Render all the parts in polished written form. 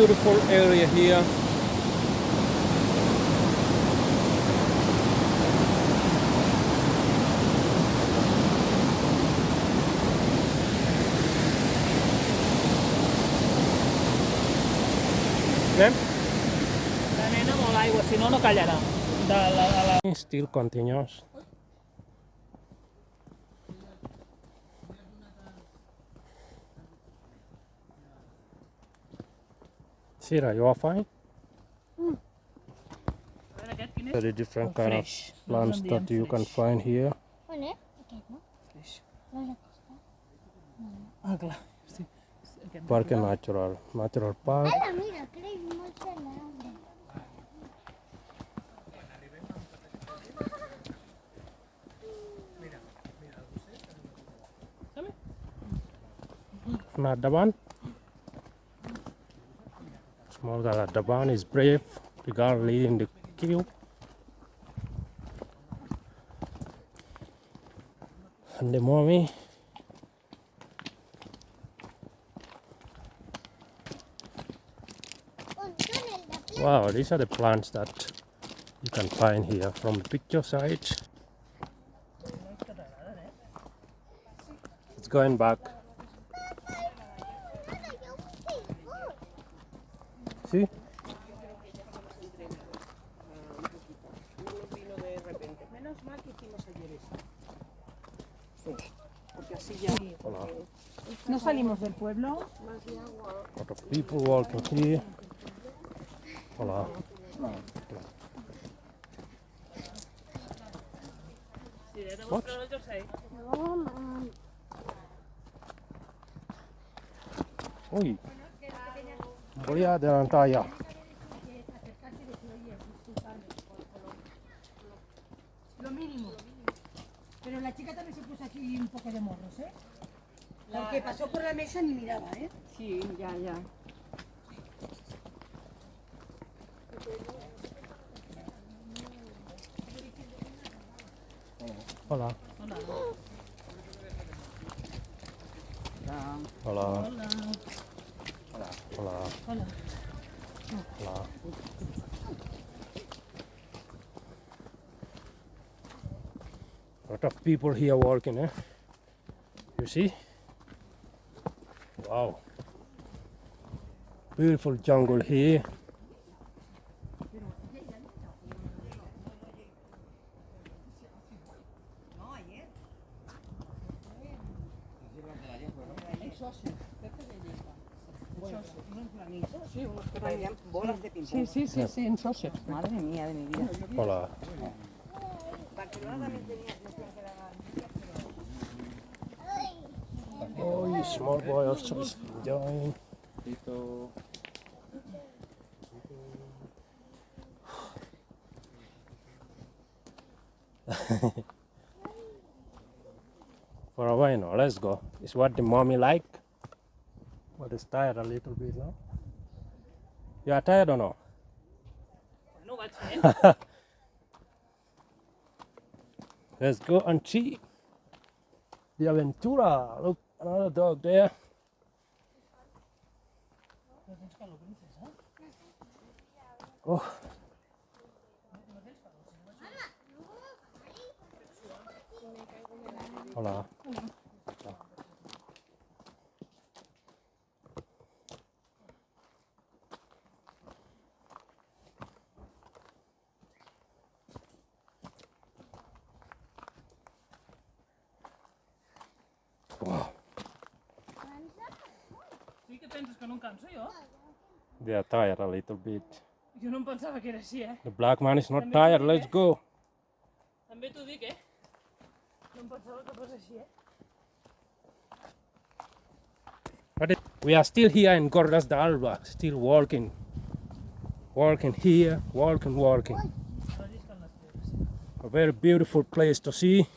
beautiful area here. Ma'am? La nena molt aigua, si no, no callarà. Still continues. Sira, you are fine? Very different kind of plants that you can find here. On és? Aquest, no? Freix. No és aquesta. Ah, clar. Sí. Aquest Parque natural. Natural park. Ala, mira, creix molt cert l'arbre. Not the one. Small girl at the barn is brave. The girl leading the queue. And the mommy. Wow, these are the plants that you can find here from the picture side. It's going back. See? Menos mal que hicimos ayer eso. Sí, porque así ya. Hola. No salimos del pueblo. A lot of people walking here. Hola. What? Uy. Voy a adelantar ya. Lo mínimo. Pero la chica también se puso aquí un poco de morros, ¿eh? Porque pasó por la mesa ni miraba, ¿eh? Sí, ya, ya. Hola. Hola. Hola. Hola. Hola. Hola. Hola. Lot of people here walking, eh? You see? Wow. Beautiful jungle here. Sí, sí, sí, sí, en Soses. Madre mía de mi vida. Hola. Oh, small boy also is enjoying. For a while now, let's go. Is what the mommy like? But is tired a little bit now. You are tired or no? No ho vaig fer. Let's go and see the aventura. Look, another dog there. Oh. Hola. Wow. Sí que penses que no em canso jo? They are tired a little bit. Jo no em pensava que era així, eh? The black man is not tired. Let's go. També t'ho dic, eh? No em pensava que fos així, eh? But we are still here in Gordas de Alba, still walking. Walking here, walking. A very beautiful place to see.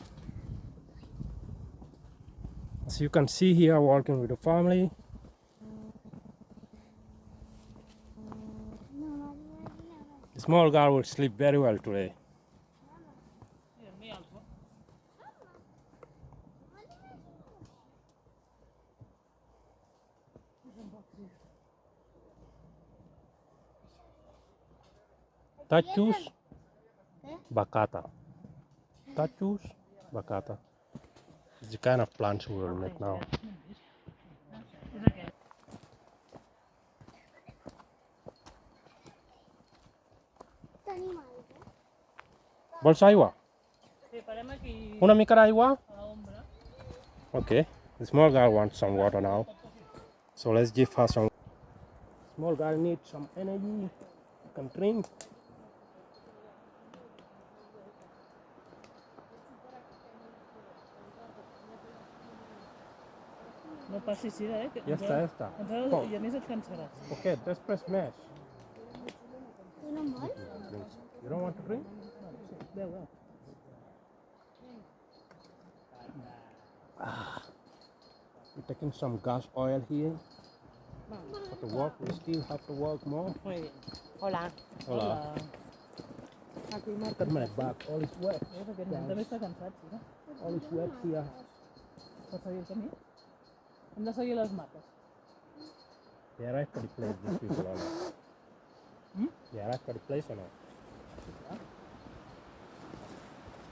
As you can see here, walking with the family. The small girl will sleep very well today. Sí, el mi alzo. Tachus Eh? Bacata. Tachus Bacata. It's the kind of plants we will make now. Bolsa aigua? Una mica d'aigua? Okay. The small guy wants some water now. So let's give her some. Small guy needs some energy. Can drink. No passis, Ira, que Ya està, ja està. encara, i a més et cansaràs. Okay, let's press mash. Tu no vols? You don't want to drink? Veu, veu. We're taking some gas oil here. Have to work. We still have to work more. Muy bien. Hola. Hola. Aquí Marc. Look at my back. All is wet. Aquest nen també està cansat, Ira. All is wet here. Pots seguir el camí? Hem de seguir les mapes. They arrived for the place, these people or not? Hmm? They arrived for the place or not?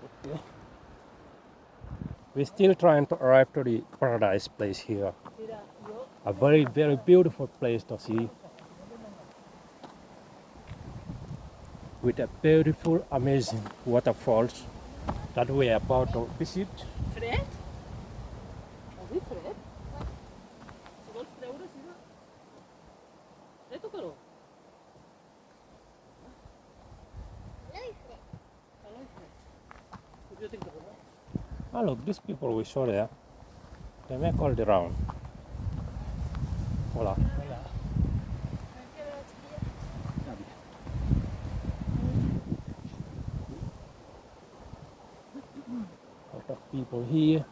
Okay. We're still trying to arrive to the paradise place here. Ira, jo... A very, very beautiful place to see. With a beautiful, amazing waterfalls that we are about to visit. Fred? Has dit fred? Si vols treure, Ira. Fred o calor? Calor i fred. Doncs jo tinc que provar. Ah, look, these people we saw there, they make all the round. Hola. Lot of people here.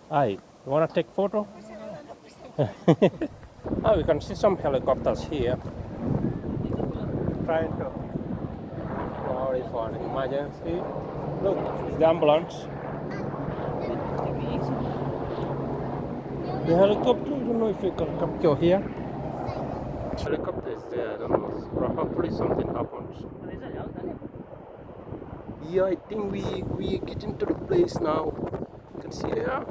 Hi, you wanna take photo? Oh, we can see some helicopters here. Trying to sorry for an emergency. Look, it's the ambulance. The helicopter, I don't know if you can capture here. Helicopter is there, I don't know. Hopefully something happens. Però és allà, el Dani. Yeah, I think we get into the place now. You can see there.